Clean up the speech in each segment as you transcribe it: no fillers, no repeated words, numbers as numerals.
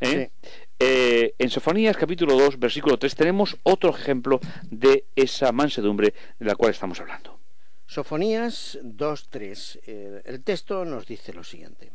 Sí. En Sofonías capítulo 2, versículo 3, tenemos otro ejemplo de esa mansedumbre de la cual estamos hablando. Sofonías 2:3. El texto nos dice lo siguiente: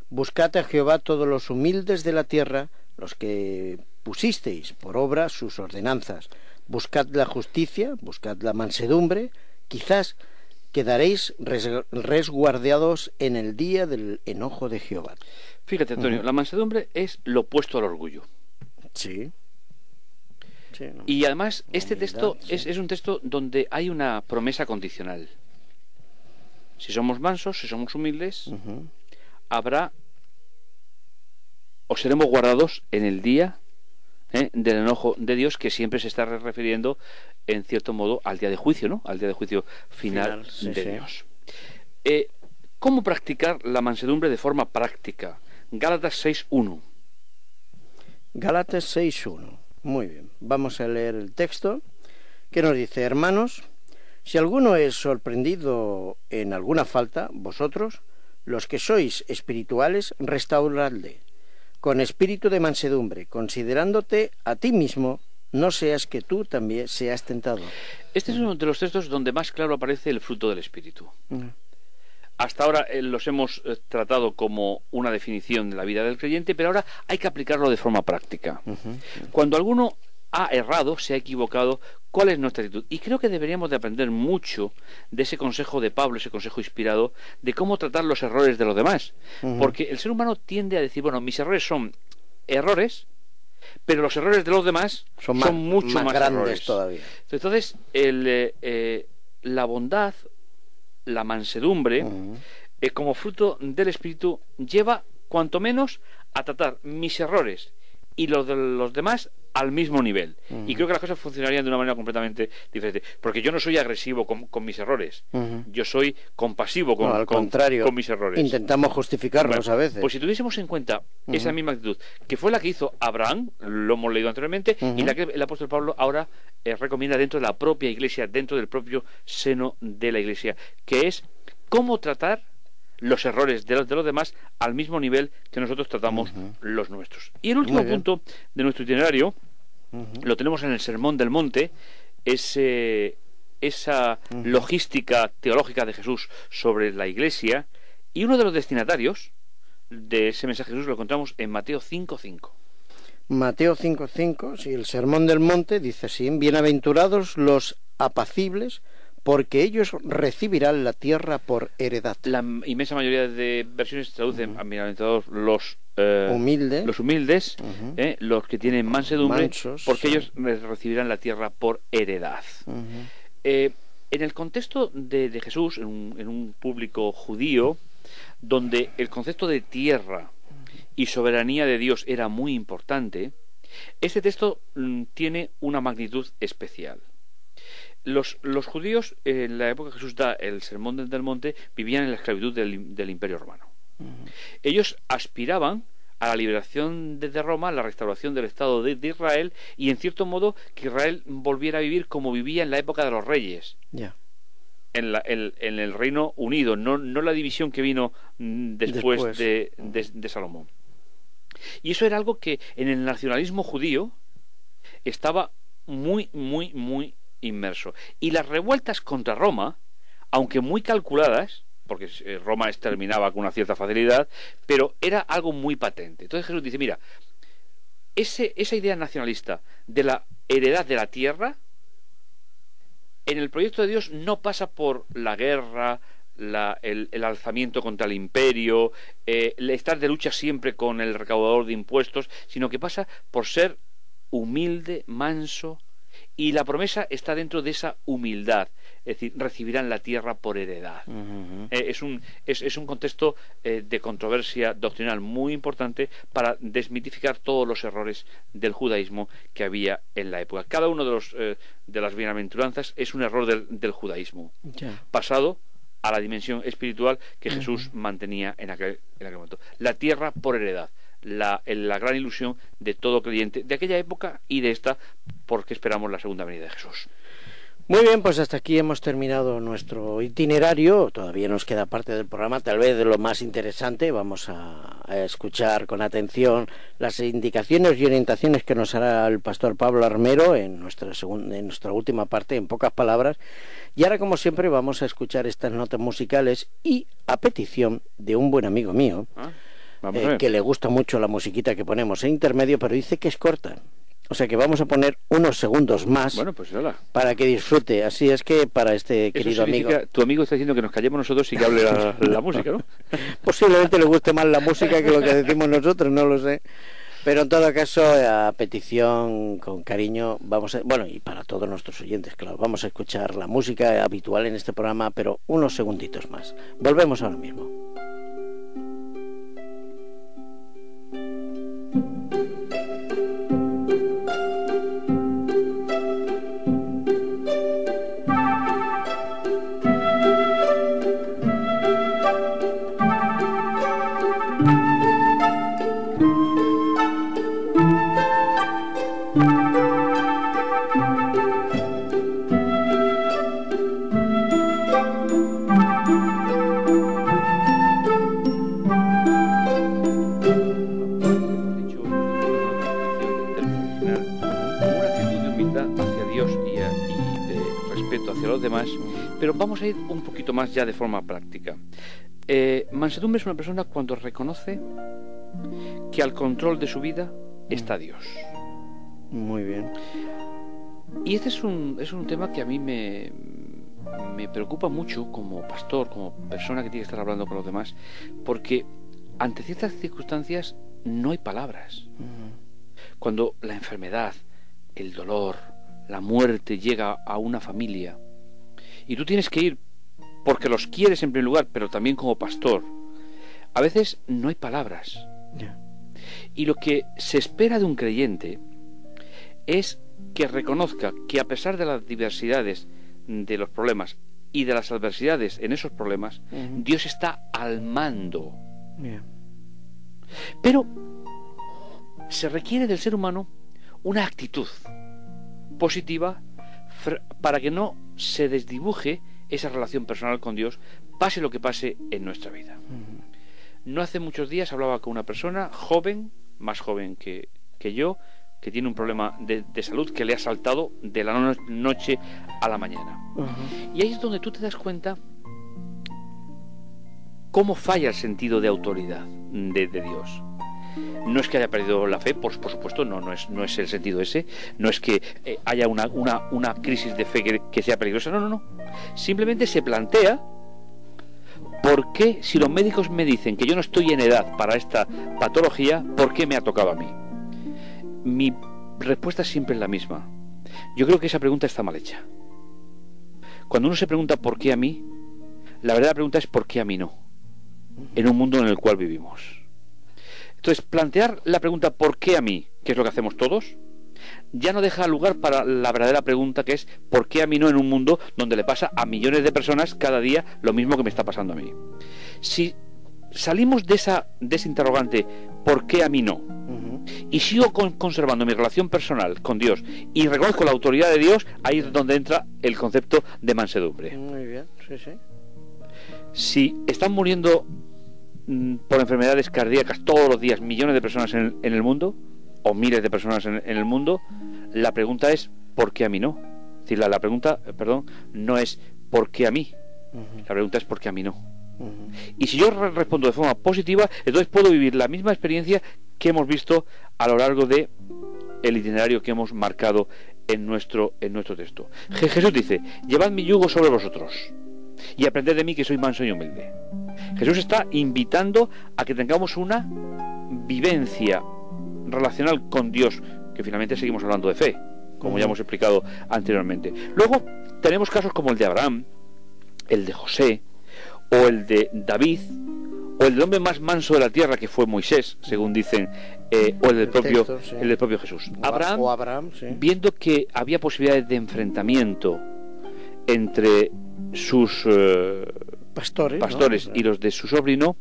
Buscad a Jehová todos los humildes de la tierra, los que pusisteis por obra sus ordenanzas. Buscad la justicia, buscad la mansedumbre, quizás quedaréis resguardados en el día del enojo de Jehová. Fíjate, Antonio, la mansedumbre es lo opuesto al orgullo. Sí. Sí, no. Y además, este Humildad, texto sí. es un texto donde hay una promesa condicional. Si somos mansos, si somos humildes, habrá o seremos guardados en el día del enojo de Dios, que siempre se está refiriendo, en cierto modo, al día de juicio, ¿no? Al día de juicio final Sí, de sí. Dios. ¿Cómo practicar la mansedumbre de forma práctica? Gálatas 6:1. Gálatas 6:1. Muy bien, vamos a leer el texto que nos dice: Hermanos, si alguno es sorprendido en alguna falta, vosotros, los que sois espirituales, restauradle con espíritu de mansedumbre, considerándote a ti mismo, no seas que tú también seas tentado. Este es uno de los textos donde más claro aparece el fruto del Espíritu. Hasta ahora los hemos tratado como una definición de la vida del creyente, pero ahora hay que aplicarlo de forma práctica. Cuando alguno ha errado, se ha equivocado, ¿cuál es nuestra actitud? Y creo que deberíamos de aprender mucho de ese consejo de Pablo, ese consejo inspirado, de cómo tratar los errores de los demás. Porque el ser humano tiende a decir, bueno, mis errores son errores, pero los errores de los demás son mucho más grandes errores todavía. Entonces, la bondad, la mansedumbre, como fruto del Espíritu, lleva cuanto menos a tratar mis errores y los de los demás al mismo nivel. Y creo que las cosas funcionarían de una manera completamente diferente. Porque yo no soy agresivo con mis errores. Yo soy compasivo al contrario, con mis errores. Intentamos justificarlos a veces. Pues si tuviésemos en cuenta esa misma actitud, que fue la que hizo Abraham, lo hemos leído anteriormente, y la que el apóstol Pablo ahora recomienda dentro de la propia iglesia, dentro del propio seno de la iglesia, que es cómo tratar los errores de los demás al mismo nivel que nosotros tratamos los nuestros. Y el último punto de nuestro itinerario lo tenemos en el Sermón del Monte, esa logística teológica de Jesús sobre la iglesia, y uno de los destinatarios de ese mensaje de Jesús lo encontramos en Mateo 5:5. Mateo 5:5, sí, el Sermón del Monte dice así: Bienaventurados los apacibles, porque ellos recibirán la tierra por heredad. La inmensa mayoría de versiones traducen a bienaventurados los humildes, los que tienen mansedumbre, mansos, porque ellos recibirán la tierra por heredad. En el contexto de Jesús, en un público judío, donde el concepto de tierra y soberanía de Dios era muy importante, este texto tiene una magnitud especial. Los judíos, en la época que Jesús da el Sermón del Monte, vivían en la esclavitud del Imperio Romano. Ellos aspiraban a la liberación de Roma, a la restauración del Estado de Israel, y en cierto modo que Israel volviera a vivir como vivía en la época de los reyes. En el Reino Unido, no la división que vino después. De Salomón. Y eso era algo que en el nacionalismo judío estaba muy, muy, muy inmerso. Y las revueltas contra Roma, aunque muy calculadas, porque Roma exterminaba con una cierta facilidad, pero era algo muy patente. Entonces Jesús dice, mira, esa idea nacionalista de la heredad de la tierra, en el proyecto de Dios no pasa por la guerra, el alzamiento contra el imperio, el estar de lucha siempre con el recaudador de impuestos, sino que pasa por ser humilde, manso, y la promesa está dentro de esa humildad, es decir, recibirán la tierra por heredad. Es un contexto de controversia doctrinal muy importante para desmitificar todos los errores del judaísmo que había en la época. Cada uno de las bienaventuranzas es un error del judaísmo, pasado a la dimensión espiritual que Jesús mantenía en aquel momento. La tierra por heredad. La gran ilusión de todo creyente de aquella época y de esta, porque esperamos la segunda venida de Jesús. Muy bien, pues hasta aquí hemos terminado nuestro itinerario. Todavía nos queda parte del programa, tal vez de lo más interesante. Vamos a escuchar con atención las indicaciones y orientaciones que nos hará el pastor Pablo Armero en nuestra última parte, en pocas palabras. Y ahora, como siempre, vamos a escuchar estas notas musicales y a petición de un buen amigo mío, que le gusta mucho la musiquita que ponemos en intermedio, pero dice que es corta. O sea que vamos a poner unos segundos más, bueno, pues para que disfrute. Así es que para este querido amigo... Tu amigo está diciendo que nos callemos nosotros y que hable la música, ¿no? Posiblemente le guste más la música que lo que decimos nosotros, no lo sé. Pero en todo caso, a petición, con cariño, y para todos nuestros oyentes, claro, vamos a escuchar la música habitual en este programa, pero unos segunditos más. Volvemos ahora mismo. Demás, pero vamos a ir un poquito más ya de forma práctica. Mansedumbre es una persona cuando reconoce que al control de su vida está Dios. Muy bien. Y este es un tema que a mí me preocupa mucho como pastor, como persona que tiene que estar hablando con los demás, porque ante ciertas circunstancias no hay palabras. Cuando la enfermedad, el dolor, la muerte llega a una familia, y tú tienes que ir porque los quieres en primer lugar, pero también como pastor, a veces no hay palabras. Y lo que se espera de un creyente es que reconozca que a pesar de las diversidades de los problemas y de las adversidades en esos problemas, Dios está al mando. Pero se requiere del ser humano una actitud positiva para que no se desdibuje esa relación personal con Dios, pase lo que pase en nuestra vida. No hace muchos días hablaba con una persona joven, más joven que yo, que tiene un problema de salud que le ha saltado de la noche a la mañana. Y ahí es donde tú te das cuenta cómo falla el sentido de autoridad de Dios. No es que haya perdido la fe, por supuesto, no es el sentido ese. No es que haya una crisis de fe que sea peligrosa, no. Simplemente se plantea por qué, si los médicos me dicen que yo no estoy en edad para esta patología, ¿por qué me ha tocado a mí? Mi respuesta siempre es la misma. Yo creo que esa pregunta está mal hecha. Cuando uno se pregunta ¿por qué a mí?, la verdadera pregunta es ¿por qué a mí no?, en un mundo en el cual vivimos. Entonces, plantear la pregunta ¿por qué a mí?, que es lo que hacemos todos, ya no deja lugar para la verdadera pregunta, que es ¿por qué a mí no?, en un mundo donde le pasa a millones de personas cada día lo mismo que me está pasando a mí. Si salimos de ese interrogante ¿por qué a mí no?, y sigo conservando mi relación personal con Dios y reconozco la autoridad de Dios, ahí es donde entra el concepto de mansedumbre. Muy bien, sí. Si están muriendo por enfermedades cardíacas todos los días millones de personas en el mundo, o miles de personas en el mundo, la pregunta es ¿por qué a mí no? Es decir, la pregunta, no es ¿por qué a mí? La pregunta es ¿por qué a mí no? Y si yo respondo de forma positiva, entonces puedo vivir la misma experiencia que hemos visto a lo largo de el itinerario que hemos marcado en nuestro texto. Jesús dice: llevad mi yugo sobre vosotros y aprended de mí, que soy manso y humilde. Jesús está invitando a que tengamos una vivencia relacional con Dios, que finalmente seguimos hablando de fe, como ya hemos explicado anteriormente. Luego tenemos casos como el de Abraham, el de José, o el de David, o el del hombre más manso de la tierra, que fue Moisés, según dicen, o el del propio Jesús. Abraham, sí, viendo que había posibilidades de enfrentamiento entre sus pastores, ¿no?, y los de su sobrino,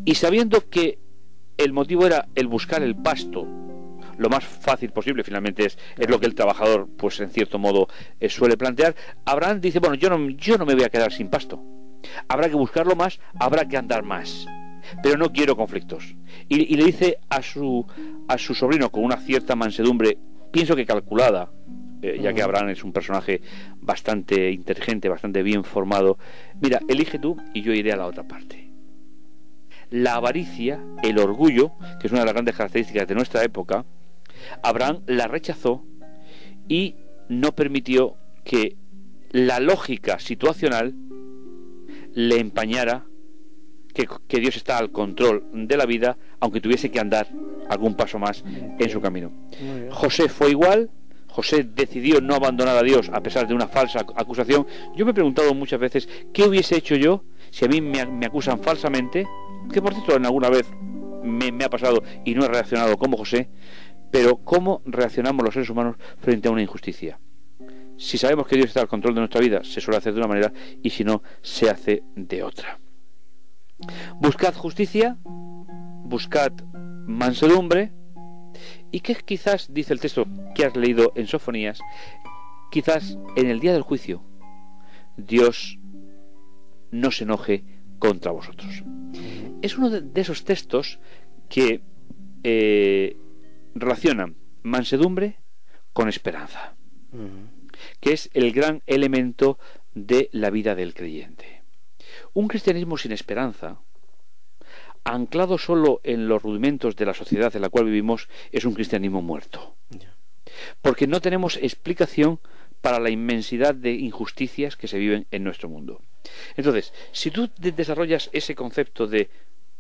y sabiendo que el motivo era el buscar el pasto, lo más fácil posible, finalmente es lo que el trabajador, pues en cierto modo, suele plantear. Abraham dice, bueno, yo no me voy a quedar sin pasto, habrá que buscarlo más, habrá que andar más, pero no quiero conflictos. Y le dice a su sobrino, con una cierta mansedumbre, pienso que calculada, ya que Abraham es un personaje bastante inteligente, bastante bien formado, mira, elige tú y yo iré a la otra parte. La avaricia, el orgullo, que es una de las grandes características de nuestra época, Abraham la rechazó y no permitió que la lógica situacional le empañara que Dios está al control de la vida, aunque tuviese que andar algún paso más en su camino. José fue igual. José decidió no abandonar a Dios a pesar de una falsa acusación. Yo me he preguntado muchas veces qué hubiese hecho yo si a mí me acusan falsamente, que por cierto en alguna vez me ha pasado y no he reaccionado como José, pero cómo reaccionamos los seres humanos frente a una injusticia. Si sabemos que Dios está al control de nuestra vida, se suele hacer de una manera, y si no, se hace de otra. Buscad justicia, buscad mansedumbre, y que quizás, dice el texto que has leído en Sofonías, quizás en el día del juicio Dios no se enoje contra vosotros. Es uno de esos textos que relacionan mansedumbre con esperanza, que es el gran elemento de la vida del creyente. Un cristianismo sin esperanza, anclado solo en los rudimentos de la sociedad en la cual vivimos, es un cristianismo muerto. Porque no tenemos explicación para la inmensidad de injusticias que se viven en nuestro mundo. Entonces, si tú desarrollas ese concepto de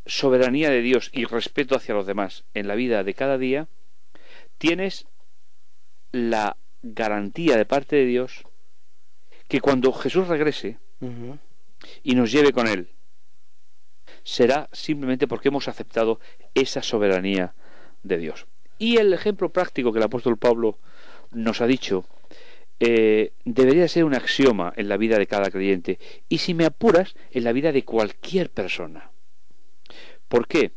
soberanía de Dios y respeto hacia los demás en la vida de cada día, tienes la garantía de parte de Dios que cuando Jesús regrese y nos lleve con él, será simplemente porque hemos aceptado esa soberanía de Dios. Y el ejemplo práctico que el apóstol Pablo nos ha dicho debería ser un axioma en la vida de cada creyente, y si me apuras, en la vida de cualquier persona. ¿Por qué?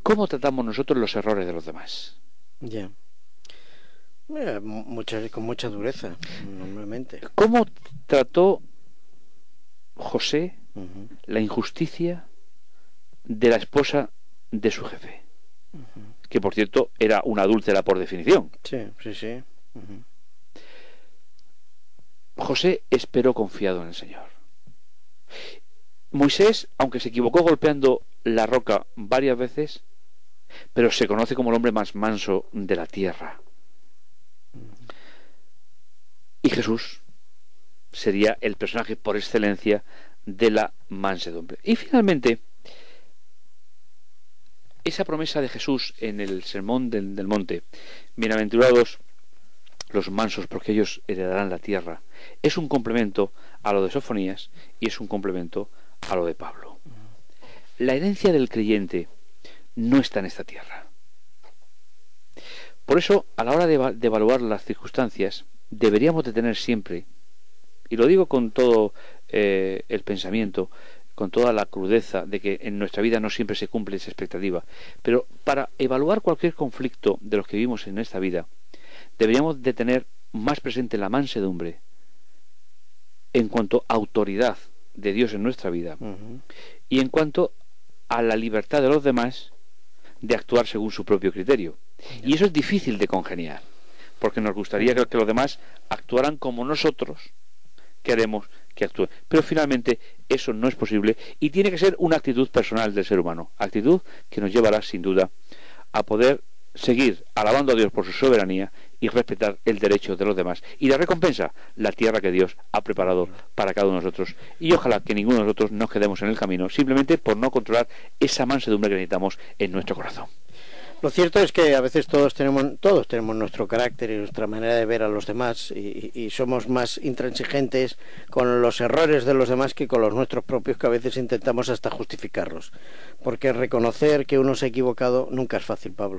¿Cómo tratamos nosotros los errores de los demás? Ya. Con mucha dureza, normalmente. ¿Cómo trató José la injusticia de la esposa de su jefe? Que por cierto era una adúltera por definición. Sí. José esperó confiado en el Señor. Moisés, aunque se equivocó golpeando la roca varias veces, pero se conoce como el hombre más manso de la tierra. Y Jesús sería el personaje por excelencia de la mansedumbre. Y finalmente, esa promesa de Jesús en el sermón del monte, bienaventurados los mansos porque ellos heredarán la tierra, es un complemento a lo de Sofonías y es un complemento a lo de Pablo. La herencia del creyente no está en esta tierra. Por eso, a la hora de evaluar las circunstancias, deberíamos de tener siempre, y lo digo con todo el pensamiento, con toda la crudeza de que en nuestra vida no siempre se cumple esa expectativa, pero para evaluar cualquier conflicto de los que vivimos en esta vida, deberíamos de tener más presente la mansedumbre en cuanto a autoridad de Dios en nuestra vida y en cuanto a la libertad de los demás de actuar según su propio criterio. Y eso es difícil de congeniar, porque nos gustaría que los demás actuaran como nosotros queremos que actúen. Pero finalmente eso no es posible y tiene que ser una actitud personal del ser humano, actitud que nos llevará sin duda a poder seguir alabando a Dios por su soberanía y respetar el derecho de los demás. Y la recompensa, la tierra que Dios ha preparado para cada uno de nosotros. Y ojalá que ninguno de nosotros nos quedemos en el camino simplemente por no controlar esa mansedumbre que necesitamos en nuestro corazón. Lo cierto es que a veces todos tenemos nuestro carácter y nuestra manera de ver a los demás y somos más intransigentes con los errores de los demás que con los nuestros propios, que a veces intentamos hasta justificarlos. Porque reconocer que uno se ha equivocado nunca es fácil, Pablo.